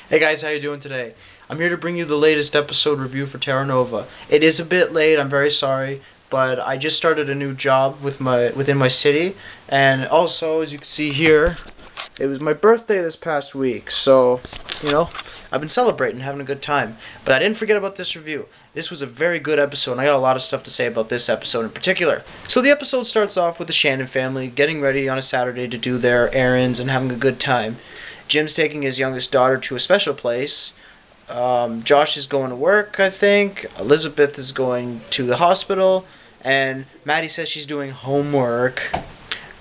Hey guys, how you doing today? I'm here to bring you the latest episode review for Terra. It is a bit late, I'm very sorry, but I just started a new job within my city, and also, as you can see here, it was my birthday this past week, so, I've been celebrating, having a good time. But I didn't forget about this review. This was a very good episode, and I got a lot of stuff to say about this episode in particular. So the episode starts off with the Shannon family getting ready on a Saturday to do their errands and having a good time. Jim's taking his youngest daughter to a special place. Josh is going to work, I think. Elizabeth is going to the hospital. And Maddy says she's doing homework.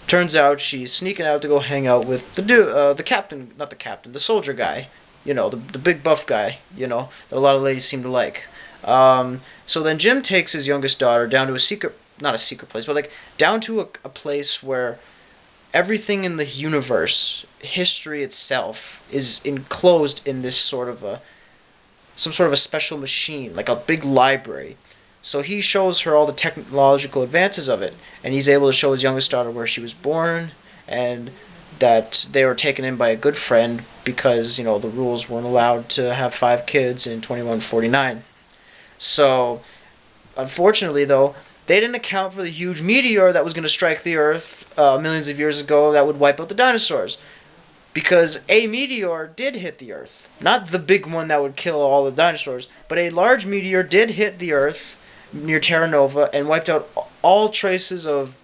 Turns out she's sneaking out to go hang out with the captain, not the captain, the soldier guy. The big buff guy, that a lot of ladies seem to like. So then Jim takes his youngest daughter down to not a secret place, but down to a place where everything in the universe, history itself, is enclosed in this some sort of a special machine, like a big library. So he shows her all the technological advances of it, and he's able to show his youngest daughter where she was born, and that they were taken in by a good friend because, the rules weren't allowed to have 5 kids in 2149. So, unfortunately, though, they didn't account for the huge meteor that was going to strike the Earth millions of years ago that would wipe out the dinosaurs. Because a meteor did hit the Earth. Not the big one that would kill all the dinosaurs, but a large meteor did hit the Earth near Terra Nova and wiped out all traces of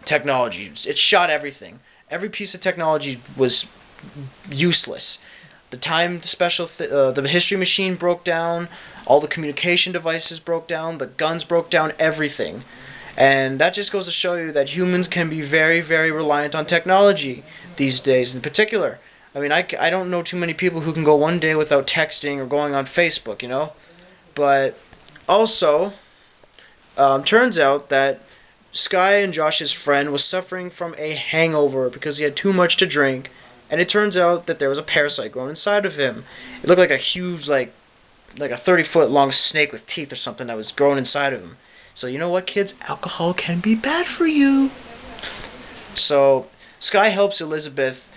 technology. It shot everything. Every piece of technology was useless. The history machine broke down, all the communication devices broke down, the guns broke down, everything. And that just goes to show you that humans can be very, very reliant on technology these days in particular. I mean, I don't know too many people who can go one day without texting or going on Facebook, But also, turns out that Sky and Josh's friend was suffering from a hangover because he had too much to drink. And it turns out that there was a parasite growing inside of him. It looked like a huge, like a 30-foot long snake with teeth or something that was growing inside of him. So you know what, kids? Alcohol can be bad for you. So Sky helps Elizabeth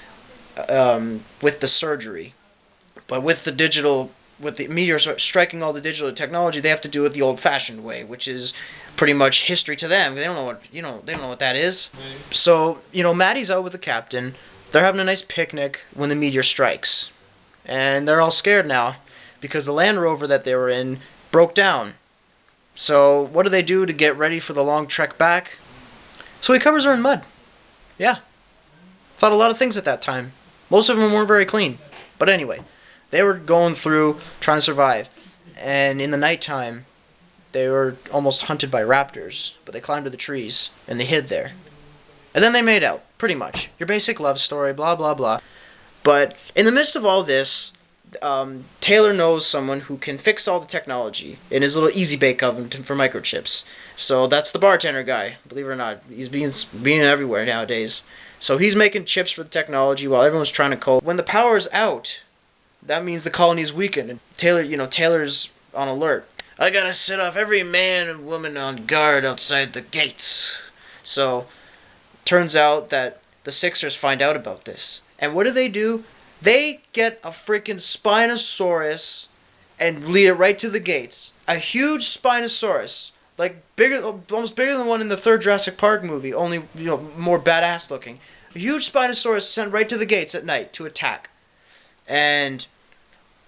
with the surgery. But with the meteor striking all the digital technology, they have to do it the old-fashioned way, which is pretty much history to them. They don't know what that is. So, Maddy's out with the captain. They're having a nice picnic when the meteor strikes. And they're all scared now because the Land Rover that they were in broke down. So what do they do to get ready for the long trek back? So he covers her in mud. Yeah. Thought a lot of things at that time. Most of them weren't very clean. But anyway, they were going through trying to survive. And in the nighttime, they were almost hunted by raptors. But they climbed to the trees and they hid there. And then they made out, pretty much. Your basic love story, blah, blah, blah. But in the midst of all this, Taylor knows someone who can fix all the technology in his little easy bake oven for microchips. So that's the bartender guy, believe it or not. He's being everywhere nowadays. So he's making chips for the technology while everyone's trying to cope. When the power's out, that means the colony's weakened. And Taylor's on alert. I gotta set off every man and woman on guard outside the gates. So turns out that the Sixers find out about this. And what do? They get a freaking Spinosaurus and lead it right to the gates. A huge Spinosaurus. Almost bigger than the one in the third Jurassic Park movie, only, more badass looking. A huge Spinosaurus sent right to the gates at night to attack. And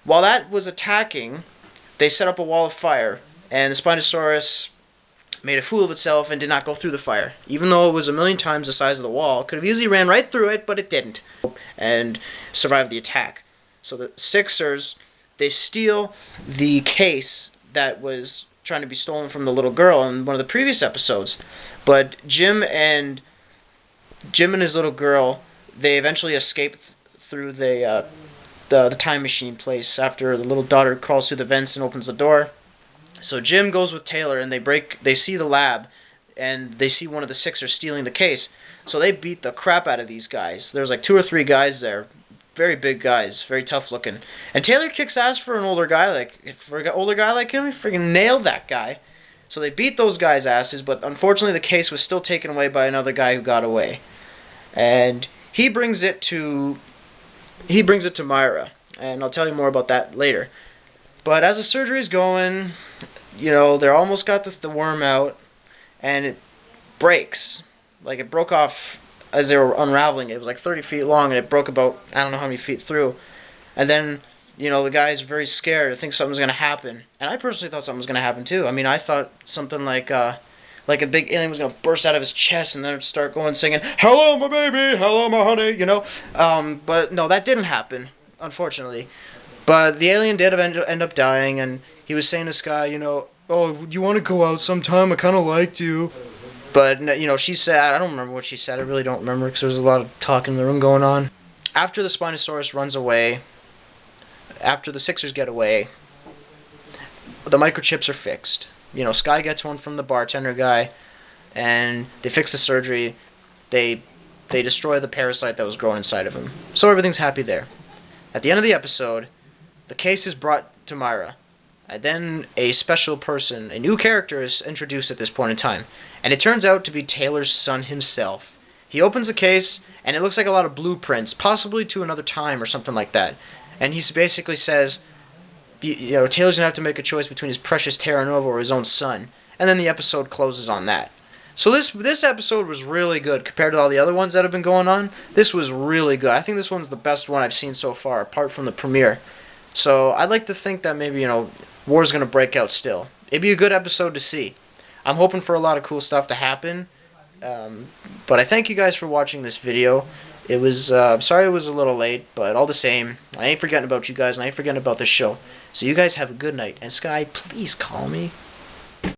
while that was attacking, they set up a wall of fire. And the Spinosaurus made a fool of itself and did not go through the fire. Even though it was a million times the size of the wall, could have easily ran right through it, but it didn't. And survived the attack. So the Sixers, they steal the case that was trying to be stolen from the little girl in one of the previous episodes. But Jim and his little girl, they eventually escape through the time machine place after the little daughter crawls through the vents and opens the door. So Jim goes with Taylor, and they see the lab, and they see one of the Sixers stealing the case. So they beat the crap out of these guys. There's 2 or 3 guys there, very big guys, very tough looking. And Taylor kicks ass for an older guy like him. He freaking nailed that guy. So they beat those guys' asses, but unfortunately the case was still taken away by another guy who got away. And he brings it to Myra. and I'll tell you more about that later. But as the surgery is going, you know, they're almost got the worm out, and it breaks. Like, it broke off as they were unraveling it. It was like 30 feet long, and it broke about, I don't know how many feet through. And then, you know, the guy's very scared. I think something's going to happen. And I personally thought something was going to happen, too. I mean, I thought something like a big alien was going to burst out of his chest and then start going singing, "Hello, my baby! Hello, my honey!" You know? But no, that didn't happen, unfortunately. But the alien did end up dying, and he was saying to Sky, you know, "Oh, you want to go out sometime? I kind of liked you." But, you know, she said, I don't remember what she said. I really don't remember because there was a lot of talk in the room going on. After the Spinosaurus runs away, after the Sixers get away, the microchips are fixed. You know, Sky gets one from the bartender guy, and they fix the surgery. They destroy the parasite that was growing inside of him. So everything's happy there. At the end of the episode, the case is brought to Myra. And then a special person, a new character, is introduced at this point in time. And it turns out to be Taylor's son himself. He opens the case, and it looks like a lot of blueprints, possibly to another time or something like that. And he basically says, you know, Taylor's going to have to make a choice between his precious Terra Nova or his own son. And then the episode closes on that. So this episode was really good compared to all the other ones that have been going on. This was really good. I think this one's the best one I've seen so far, apart from the premiere. So I'd like to think that maybe, you know, war's going to break out still. It'd be a good episode to see. I'm hoping for a lot of cool stuff to happen. But I thank you guys for watching this video. It was, sorry it was a little late, but all the same, I ain't forgetting about you guys, and I ain't forgetting about this show. So you guys have a good night. And Sky, please call me.